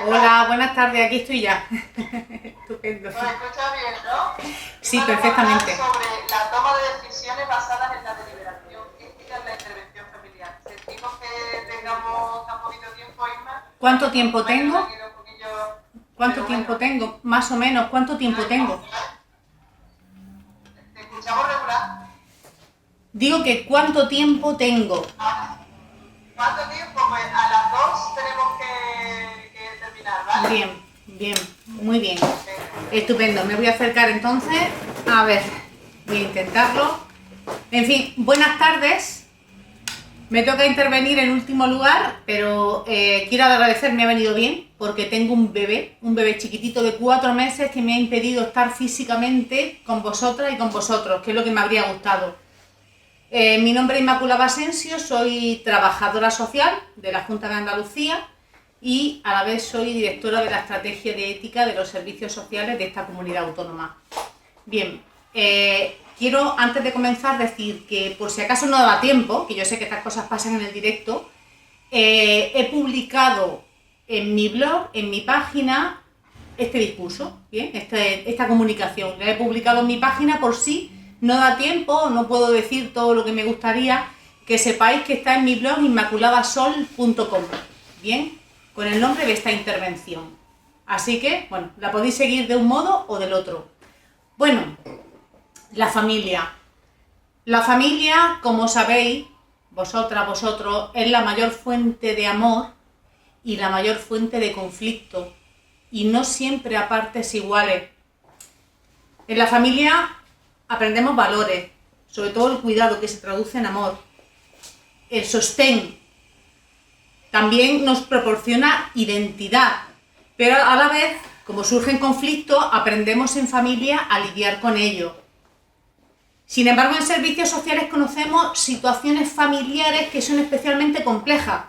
Hola, buenas tardes, aquí estoy ya. Estupendo. ¿Nos escuchas bien, no? Sí, Vamos a hablar perfectamente. sobre la toma de decisiones basadas en la deliberación ética en la intervención familiar. Sentimos que tengamos tan poquito tiempo, Isma. ¿Cuánto tiempo Me tengo? queda un poquillo, ¿Cuánto pero tiempo bueno, tengo? Más o menos, ¿cuánto tiempo tengo? te escuchamos regular. Digo que ¿cuánto tiempo tengo? ¿Cuánto tiempo? Pues a las 2 tenemos que terminar, ¿vale? Bien, bien, muy bien. Venga. Estupendo, me voy a acercar entonces. A ver, voy a intentarlo. En fin, buenas tardes. Me toca intervenir en último lugar, pero quiero agradecer, me ha venido bien, porque tengo un bebé chiquitito de 4 meses que me ha impedido estar físicamente con vosotras y con vosotros, que es lo que me habría gustado. Mi nombre es Inmaculada Asensio, soy trabajadora social de la Junta de Andalucía y a la vez soy directora de la Estrategia de Ética de los Servicios Sociales de esta comunidad autónoma. Bien, quiero antes de comenzar decir que por si acaso no daba tiempo, que yo sé que estas cosas pasan en el directo, he publicado en mi blog, en mi página, este discurso, ¿bien? Esta comunicación. La he publicado en mi página por si no da tiempo, no puedo decir todo lo que me gustaría, que sepáis que está en mi blog inmaculadasol.com, ¿bien? Con el nombre de esta intervención. Así que, bueno, la podéis seguir de un modo o del otro. Bueno, la familia. La familia, como sabéis, vosotras, vosotros, es la mayor fuente de amor y la mayor fuente de conflicto. Y no siempre a partes iguales. En la familia aprendemos valores, sobre todo el cuidado que se traduce en amor. El sostén también nos proporciona identidad, pero a la vez, como surgen conflictos, aprendemos en familia a lidiar con ello. Sin embargo, en servicios sociales conocemos situaciones familiares que son especialmente complejas,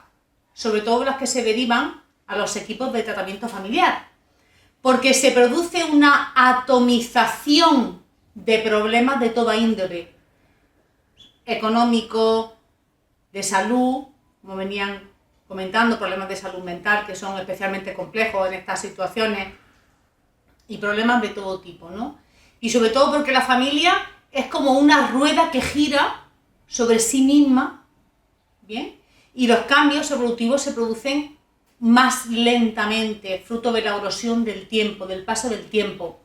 sobre todo las que se derivan a los equipos de tratamiento familiar, porque se produce una atomización de problemas de toda índole, económico, de salud, como venían comentando, problemas de salud mental que son especialmente complejos en estas situaciones, y problemas de todo tipo, ¿no? Y sobre todo porque la familia es como una rueda que gira sobre sí misma, ¿bien? Y los cambios evolutivos se producen más lentamente, fruto de la erosión del tiempo, del paso del tiempo.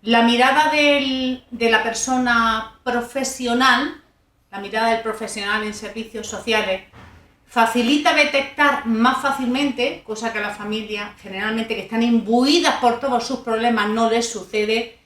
La mirada de la persona profesional, la mirada del profesional en servicios sociales, facilita detectar más fácilmente, cosa que a la familia generalmente que están imbuidas por todos sus problemas no les sucede.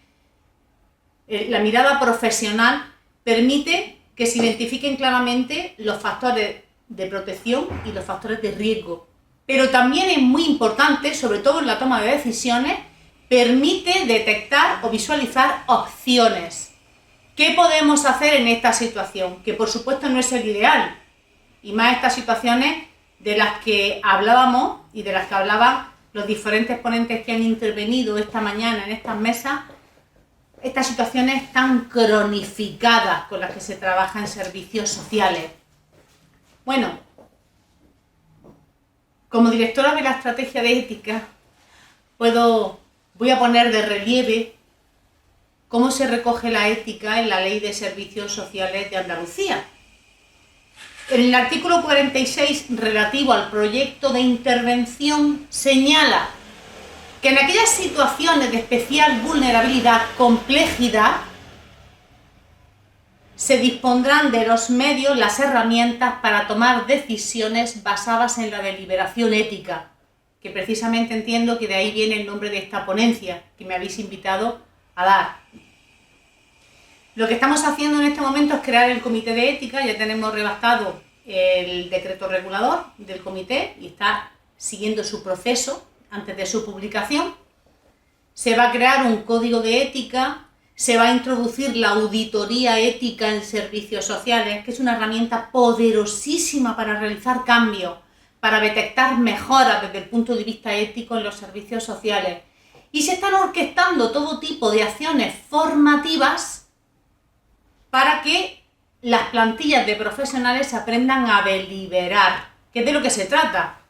La mirada profesional permite que se identifiquen claramente los factores de protección y los factores de riesgo. Pero también es muy importante, sobre todo en la toma de decisiones, permite detectar o visualizar opciones. ¿Qué podemos hacer en esta situación? Que por supuesto no es el ideal. Y más estas situaciones de las que hablábamos y de las que hablaban los diferentes ponentes que han intervenido esta mañana en estas mesas, estas situaciones tan cronificadas con las que se trabaja en servicios sociales. Bueno, como directora de la estrategia de ética, voy a poner de relieve cómo se recoge la ética en la Ley de Servicios Sociales de Andalucía. En el artículo 46 relativo al proyecto de intervención señala que en aquellas situaciones de especial vulnerabilidad, complejidad, se dispondrán de los medios, las herramientas para tomar decisiones basadas en la deliberación ética, que precisamente entiendo que de ahí viene el nombre de esta ponencia que me habéis invitado a dar. Lo que estamos haciendo en este momento es crear el comité de ética. Ya tenemos redactado el decreto regulador del comité y está siguiendo su proceso antes de su publicación. Se va a crear un código de ética, se va a introducir la auditoría ética en servicios sociales, que es una herramienta poderosísima para realizar cambios, para detectar mejoras desde el punto de vista ético en los servicios sociales. Y se están orquestando todo tipo de acciones formativas para que las plantillas de profesionales aprendan a deliberar, que es de lo que se trata.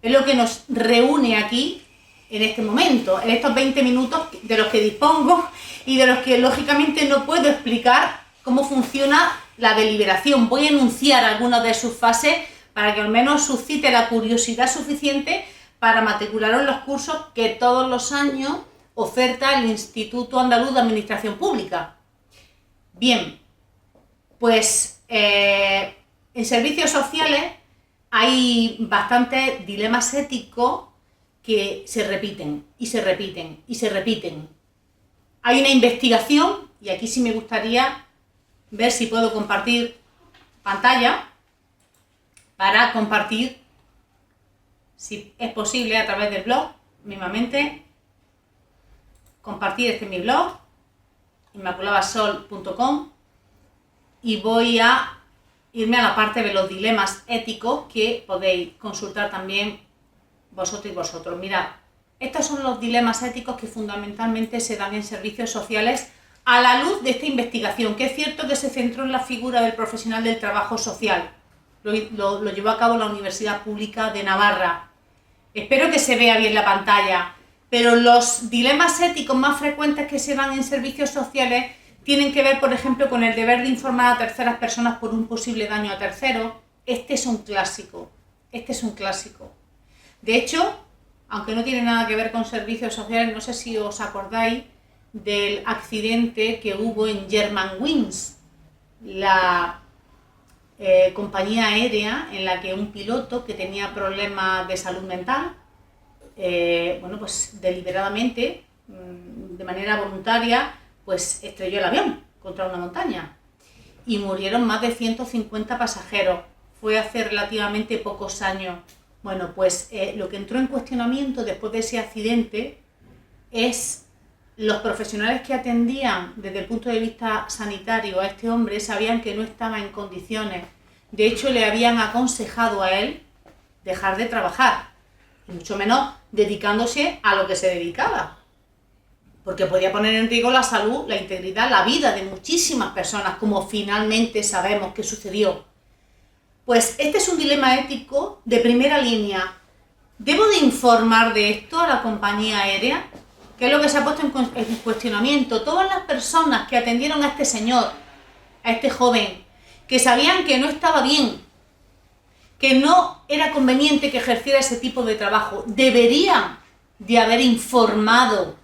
Es lo que nos reúne aquí en este momento, en estos 20 minutos de los que dispongo y de los que lógicamente no puedo explicar cómo funciona la deliberación. Voy a enunciar algunas de sus fases para que al menos suscite la curiosidad suficiente para matricularos en los cursos que todos los años oferta el Instituto Andaluz de Administración Pública. Bien, pues en servicios sociales hay bastantes dilemas éticos que se repiten y se repiten y se repiten. Hay una investigación, y aquí sí me gustaría ver si puedo compartir pantalla para compartir, si es posible, a través del blog, mismamente, compartir mi blog, inmaculadasol.com, y voy a irme a la parte de los dilemas éticos que podéis consultar también vosotros y vosotros. Mirad, estos son los dilemas éticos que fundamentalmente se dan en servicios sociales a la luz de esta investigación, que es cierto que se centró en la figura del profesional del trabajo social. Lo llevó a cabo la Universidad Pública de Navarra. Espero que se vea bien la pantalla, pero los dilemas éticos más frecuentes que se dan en servicios sociales tienen que ver, por ejemplo, con el deber de informar a terceras personas por un posible daño a terceros. Este es un clásico. De hecho, aunque no tiene nada que ver con servicios sociales, no sé si os acordáis del accidente que hubo en Germanwings, la compañía aérea en la que un piloto que tenía problemas de salud mental, pues deliberadamente, de manera voluntaria, pues estrelló el avión contra una montaña y murieron más de 150 pasajeros. Fue hace relativamente pocos años. Bueno, pues lo que entró en cuestionamiento después de ese accidente es los profesionales que atendían desde el punto de vista sanitario a este hombre sabían que no estaba en condiciones. De hecho, le habían aconsejado a él dejar de trabajar, y mucho menos dedicándose a lo que se dedicaba, porque podía poner en riesgo la salud, la integridad, la vida de muchísimas personas, como finalmente sabemos que sucedió. Pues este es un dilema ético de primera línea. ¿Debo de informar de esto a la compañía aérea? ¿Qué es lo que se ha puesto en cuestionamiento? Todas las personas que atendieron a este señor, a este joven, que sabían que no estaba bien, que no era conveniente que ejerciera ese tipo de trabajo, deberían de haber informado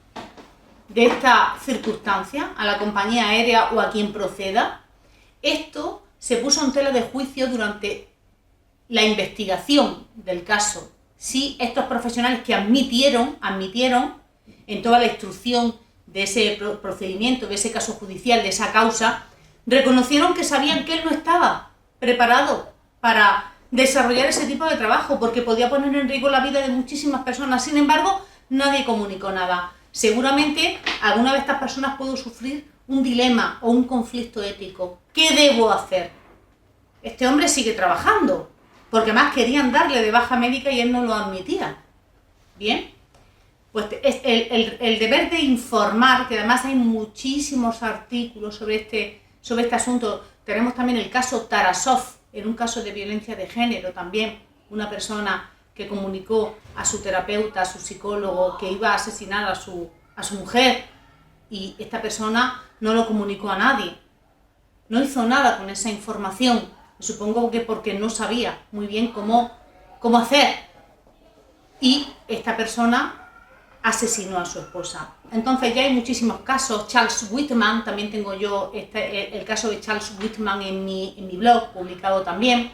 de esta circunstancia a la compañía aérea o a quien proceda. Esto se puso en tela de juicio durante la investigación del caso. Sí, estos profesionales que admitieron en toda la instrucción de ese procedimiento, de ese caso judicial, de esa causa, reconocieron que sabían que él no estaba preparado para desarrollar ese tipo de trabajo porque podía poner en riesgo la vida de muchísimas personas. Sin embargo, nadie comunicó nada. Seguramente alguna de estas personas pudo sufrir un dilema o un conflicto ético. ¿Qué debo hacer? Este hombre sigue trabajando, porque más querían darle de baja médica y él no lo admitía. Bien, pues es el deber de informar, que además hay muchísimos artículos sobre este asunto. Tenemos también el caso Tarasov, en un caso de violencia de género también, una persona que comunicó a su terapeuta, a su psicólogo, que iba a asesinar a su mujer, y esta persona no lo comunicó a nadie. No hizo nada con esa información, supongo que porque no sabía muy bien cómo hacer. Y esta persona asesinó a su esposa. Entonces ya hay muchísimos casos. Charles Whitman, también tengo yo el caso de Charles Whitman en mi blog, publicado también.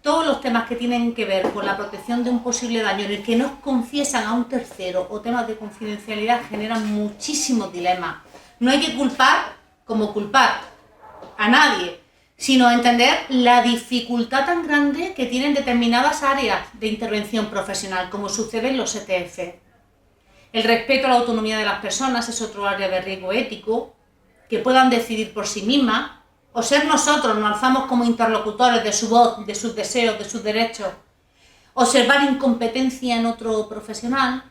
Todos los temas que tienen que ver con la protección de un posible daño en el que no confiesan a un tercero o temas de confidencialidad generan muchísimos dilemas. No hay que culpar a nadie, sino entender la dificultad tan grande que tienen determinadas áreas de intervención profesional, como sucede en los ETF. El respeto a la autonomía de las personas es otro área de riesgo ético, que puedan decidir por sí mismas, o ser nosotros, nos alzamos como interlocutores de su voz, de sus deseos, de sus derechos. Observar incompetencia en otro profesional,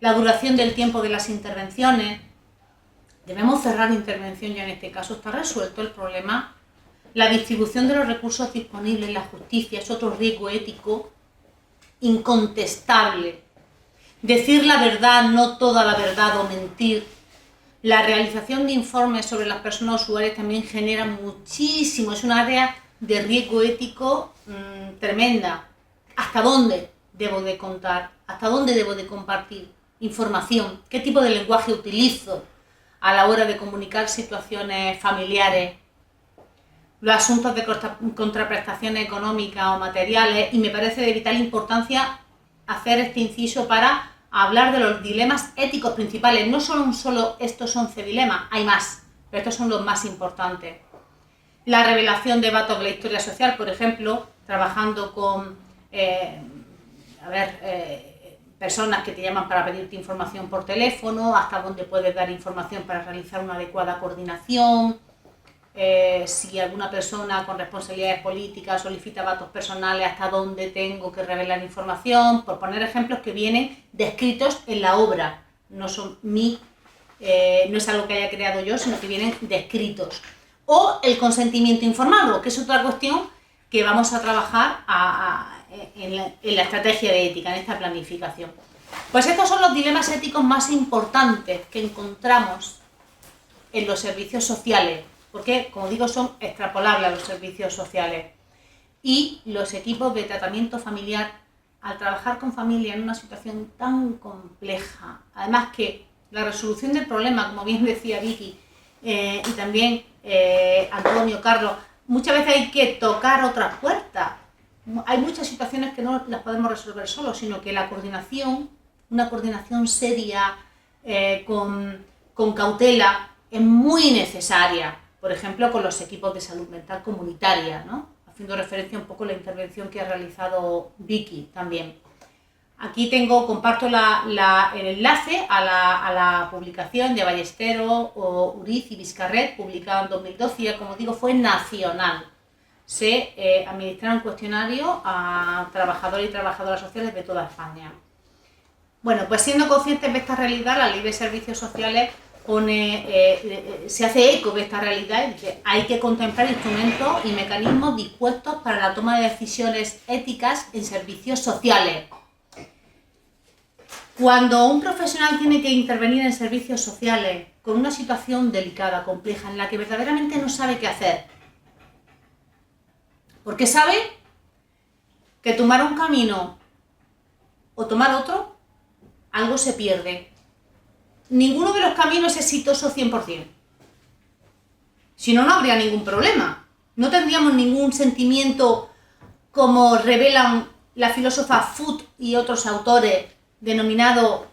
la duración del tiempo de las intervenciones. Debemos cerrar intervención ya en este caso, está resuelto el problema. La distribución de los recursos disponibles en la justicia es otro riesgo ético. incontestable. Decir la verdad, no toda la verdad o mentir. La realización de informes sobre las personas usuarias también genera muchísimo, es un área de riesgo ético tremenda. ¿Hasta dónde debo de contar? ¿Hasta dónde debo de compartir información? ¿Qué tipo de lenguaje utilizo a la hora de comunicar situaciones familiares? Los asuntos de contraprestaciones económicas o materiales, y me parece de vital importancia hacer este inciso para hablar de los dilemas éticos principales. No son solo estos 11 dilemas, hay más, pero estos son los más importantes. La revelación de datos de la historia social, por ejemplo, trabajando con personas que te llaman para pedirte información por teléfono, hasta dónde puedes dar información para realizar una adecuada coordinación. Si alguna persona con responsabilidades políticas solicita datos personales, hasta dónde tengo que revelar información, por poner ejemplos que vienen descritos en la obra, no es algo que haya creado yo, sino que vienen descritos. O el consentimiento informado, que es otra cuestión que vamos a trabajar en la estrategia de ética, en esta planificación. Pues estos son los dilemas éticos más importantes que encontramos en los servicios sociales, porque, como digo, son extrapolables a los servicios sociales. Y los equipos de tratamiento familiar, al trabajar con familia en una situación tan compleja, además que la resolución del problema, como bien decía Vicky, y también Antonio, Carlos, muchas veces hay que tocar otras puertas. Hay muchas situaciones que no las podemos resolver solos, sino que la coordinación, una coordinación seria, con cautela, es muy necesaria. Por ejemplo, con los equipos de salud mental comunitaria, ¿no? Haciendo referencia un poco a la intervención que ha realizado Vicky también. Aquí comparto el enlace a la publicación de Ballesteros, Uriz y Vizcarret, publicada en 2012, y como digo, fue nacional. Se administraron cuestionarios a trabajadores y trabajadoras sociales de toda España. Bueno, pues siendo conscientes de esta realidad, la Ley de Servicios Sociales se hace eco de esta realidad y dice: hay que contemplar instrumentos y mecanismos dispuestos para la toma de decisiones éticas en servicios sociales. Cuando un profesional tiene que intervenir en servicios sociales con una situación delicada, compleja, en la que verdaderamente no sabe qué hacer, porque sabe que tomar un camino o tomar otro, algo se pierde. Ninguno de los caminos es exitoso 100%. Si no, no habría ningún problema. No tendríamos ningún sentimiento, como revelan la filósofa Foot y otros autores, denominado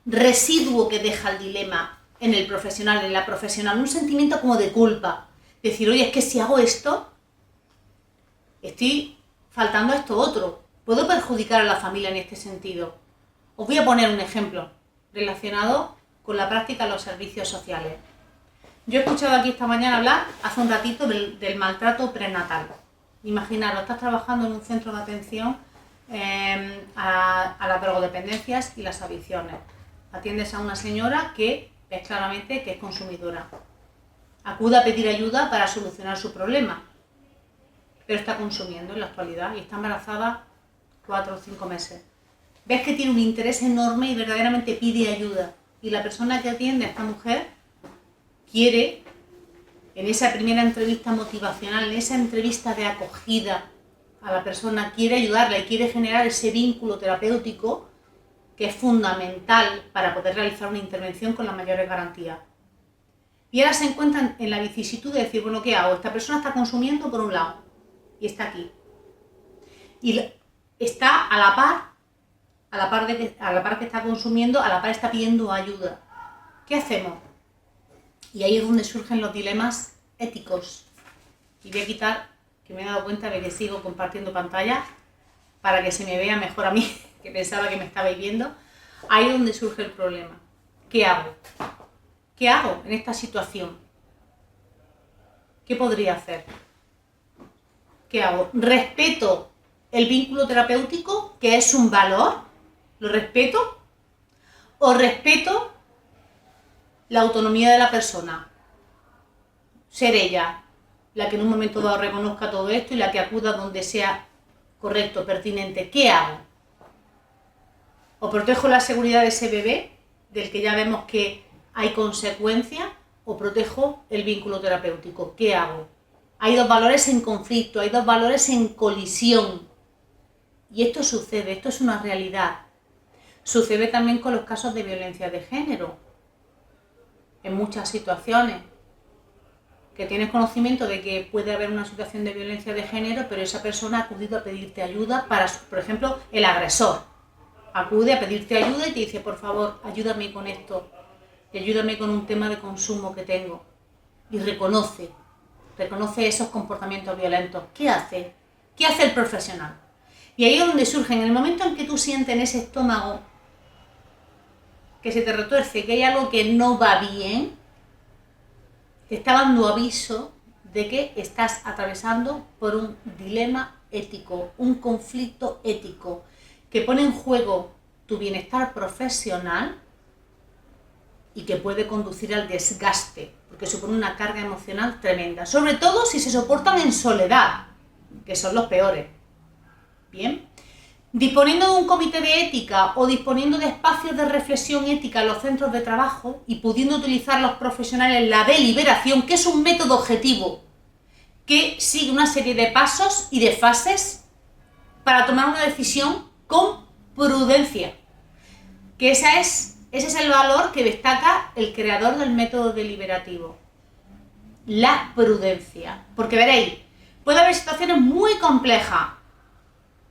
residuo que deja el dilema en el profesional, en la profesional. Un sentimiento como de culpa. Decir: oye, es que si hago esto, estoy faltando a esto otro. Puedo perjudicar a la familia en este sentido. Os voy a poner un ejemplo relacionado con la práctica de los servicios sociales. Yo he escuchado aquí esta mañana hablar, hace un ratito, del maltrato prenatal. Imaginaros, estás trabajando en un centro de atención a las drogodependencias y las adicciones. Atiendes a una señora que es claramente que es consumidora. Acude a pedir ayuda para solucionar su problema, pero está consumiendo en la actualidad y está embarazada 4 o 5 meses. Ves que tiene un interés enorme y verdaderamente pide ayuda. Y la persona que atiende a esta mujer quiere, en esa primera entrevista motivacional, en esa entrevista de acogida a la persona, quiere ayudarla y quiere generar ese vínculo terapéutico que es fundamental para poder realizar una intervención con las mayores garantías. Y ahora se encuentran en la vicisitud de decir: bueno, ¿qué hago? Esta persona está consumiendo por un lado y está aquí. Y está a la par que está consumiendo, a la par está pidiendo ayuda. ¿Qué hacemos? Y ahí es donde surgen los dilemas éticos. Y voy a quitar, que me he dado cuenta de que sigo compartiendo pantalla para que se me vea mejor a mí, que pensaba que me estabais viendo. Ahí es donde surge el problema. ¿Qué hago? ¿Qué hago en esta situación? ¿Qué podría hacer? ¿Qué hago? ¿Respeto el vínculo terapéutico, que es un valor? ¿Lo respeto? ¿O respeto la autonomía de la persona? Ser ella la que en un momento dado reconozca todo esto y la que acuda donde sea correcto, pertinente. ¿Qué hago? ¿O protejo la seguridad de ese bebé, del que ya vemos que hay consecuencias, o protejo el vínculo terapéutico? ¿Qué hago? Hay dos valores en conflicto, hay dos valores en colisión. Y esto sucede, esto es una realidad. Sucede también con los casos de violencia de género. En muchas situaciones, que tienes conocimiento de que puede haber una situación de violencia de género, pero esa persona ha acudido a pedirte ayuda para, por ejemplo, el agresor. Acude a pedirte ayuda y te dice, por favor, ayúdame con esto, y ayúdame con un tema de consumo que tengo. Y reconoce esos comportamientos violentos. ¿Qué hace? ¿Qué hace el profesional? Y ahí es donde surge, en el momento en que tú sientes en ese estómago que se te retuerce, que hay algo que no va bien, te está dando aviso de que estás atravesando por un dilema ético, un conflicto ético, que pone en juego tu bienestar profesional y que puede conducir al desgaste, porque supone una carga emocional tremenda, sobre todo si se soportan en soledad, que son los peores. Bien, disponiendo de un comité de ética o disponiendo de espacios de reflexión ética en los centros de trabajo y pudiendo utilizar los profesionales la deliberación, que es un método objetivo que sigue una serie de pasos y de fases para tomar una decisión con prudencia, que ese es el valor que destaca el creador del método deliberativo, la prudencia. Porque veréis, puede haber situaciones muy complejas.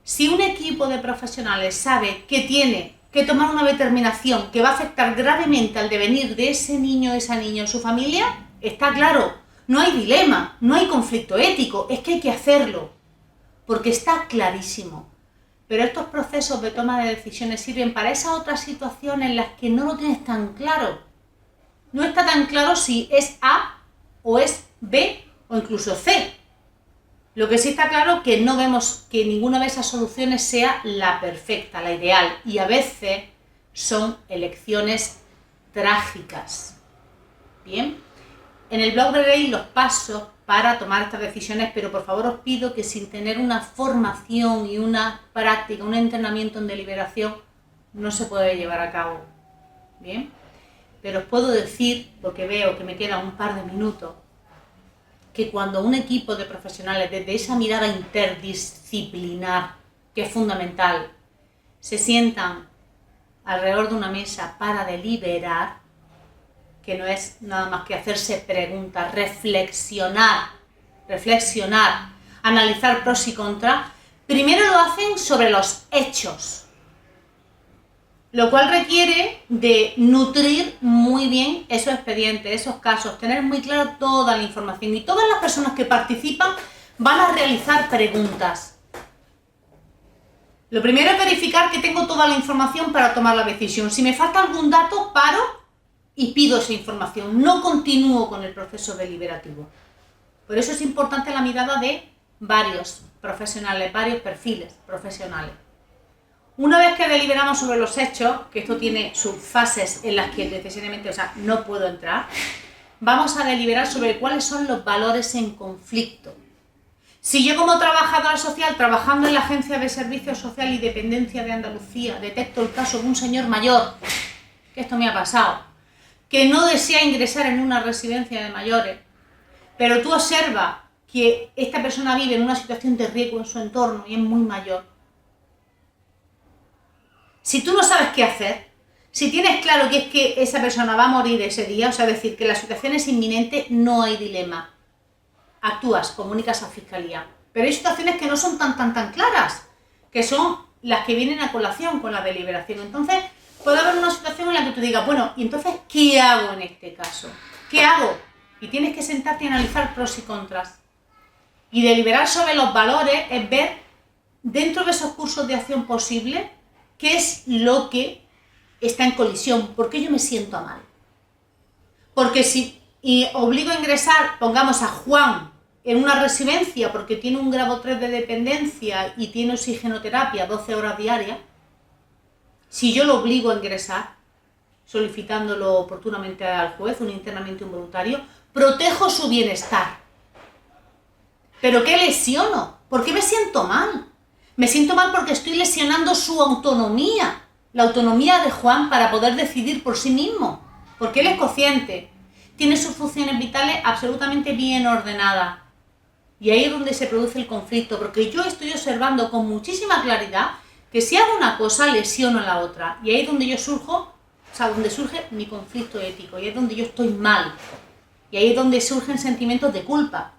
Si un equipo de profesionales sabe que tiene que tomar una determinación que va a afectar gravemente al devenir de ese niño, esa niña o su familia, está claro, no hay dilema, no hay conflicto ético, es que hay que hacerlo, porque está clarísimo. Pero estos procesos de toma de decisiones sirven para esas otras situaciones en las que no lo tienes tan claro. No está tan claro si es A o es B o incluso C. Lo que sí está claro es que no vemos que ninguna de esas soluciones sea la perfecta, la ideal, y a veces son elecciones trágicas. Bien, en el blog veréis los pasos para tomar estas decisiones, pero por favor os pido que sin tener una formación y una práctica, un entrenamiento en deliberación, no se puede llevar a cabo. Bien, pero os puedo decir, porque veo que me quedan un par de minutos, que cuando un equipo de profesionales, desde esa mirada interdisciplinar, que es fundamental, se sientan alrededor de una mesa para deliberar, que no es nada más que hacerse preguntas, reflexionar, analizar pros y contras, primero lo hacen sobre los hechos, lo cual requiere de nutrir muy bien esos expedientes, esos casos, tener muy claro toda la información, y todas las personas que participan van a realizar preguntas. Lo primero es verificar que tengo toda la información para tomar la decisión. Si me falta algún dato, paro y pido esa información, no continúo con el proceso deliberativo. Por eso es importante la mirada de varios profesionales, varios perfiles profesionales. Una vez que deliberamos sobre los hechos, que esto tiene sus fases en las que necesariamente, no puedo entrar, vamos a deliberar sobre cuáles son los valores en conflicto. Si yo como trabajadora social, trabajando en la Agencia de Servicios Social y Dependencia de Andalucía, detecto el caso de un señor mayor, que esto me ha pasado, que no desea ingresar en una residencia de mayores, pero tú observas que esta persona vive en una situación de riesgo en su entorno y es muy mayor. Si tú no sabes qué hacer, si tienes claro que es que esa persona va a morir ese día, es decir, que la situación es inminente, no hay dilema. Actúas, comunicas a Fiscalía. Pero hay situaciones que no son tan claras, que son las que vienen a colación con la deliberación. Entonces, puede haber una situación en la que tú digas, bueno, ¿y entonces qué hago en este caso? ¿Qué hago? Y tienes que sentarte y analizar pros y contras. Y deliberar sobre los valores es ver, dentro de esos cursos de acción posibles, qué es lo que está en colisión, por qué yo me siento mal. Porque si obligo a ingresar, pongamos a Juan, en una residencia porque tiene un grado 3 de dependencia y tiene oxigenoterapia 12 horas diarias, si yo lo obligo a ingresar, solicitándolo oportunamente al juez, un internamiento involuntario, protejo su bienestar. ¿Pero qué lesiono? ¿Por qué me siento mal? Me siento mal porque estoy lesionando su autonomía, la autonomía de Juan para poder decidir por sí mismo, porque él es consciente, tiene sus funciones vitales absolutamente bien ordenadas. Y ahí es donde se produce el conflicto, porque yo estoy observando con muchísima claridad que si hago una cosa lesiono a la otra. Y ahí es donde yo surjo, o sea, donde surge mi conflicto ético, y es donde yo estoy mal. Y ahí es donde surgen sentimientos de culpa.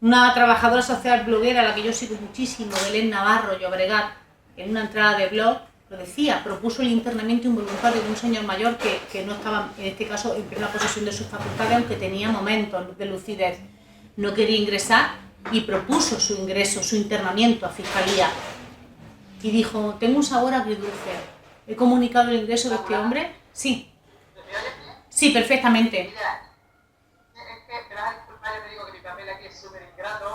Una trabajadora social bloguera a la que yo sigo muchísimo, Belén Navarro Llobregat, en una entrada de blog, lo decía, propuso el internamiento involuntario de un señor mayor que no estaba, en este caso, en plena posesión de sus facultades, aunque tenía momentos de lucidez. No quería ingresar y propuso su ingreso, su internamiento a Fiscalía. Y dijo, tengo un sabor agridulce. ¿He comunicado el ingreso de este hombre? Sí. ¿Me oyes bien? Sí, perfectamente. Mira, es que, me vas a disculpar, yo te digo que mi papel aquí es súper ingrato,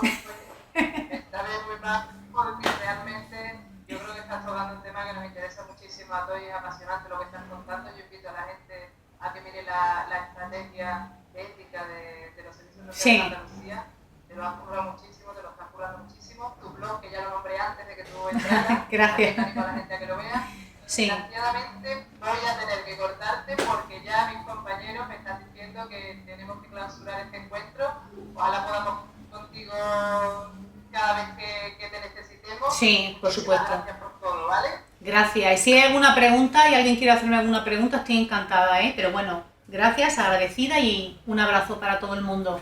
esta vez muy mal, porque realmente yo creo que estás tocando un tema que nos interesa muchísimo a todos y es apasionante lo que estás contando. Yo invito a la gente a que mire la estrategia ética de los servicios sociales de Andalucía. Te lo has currado muchísimo, te lo estás currando muchísimo. Tu blog, que ya lo nombré antes de que tú entraras, gracias. animo a la gente a que lo vea. Sí. Desgraciadamente voy a tener que cortarte porque ya mis compañeros me están diciendo que tenemos que clausurar este encuentro. Ojalá podamos contigo cada vez que te necesitemos. Sí, por supuesto. Gracias por todo, ¿vale? Gracias. Y si hay alguna pregunta y alguien quiere hacerme alguna pregunta, estoy encantada, ¿eh? Pero bueno, gracias, agradecida y un abrazo para todo el mundo.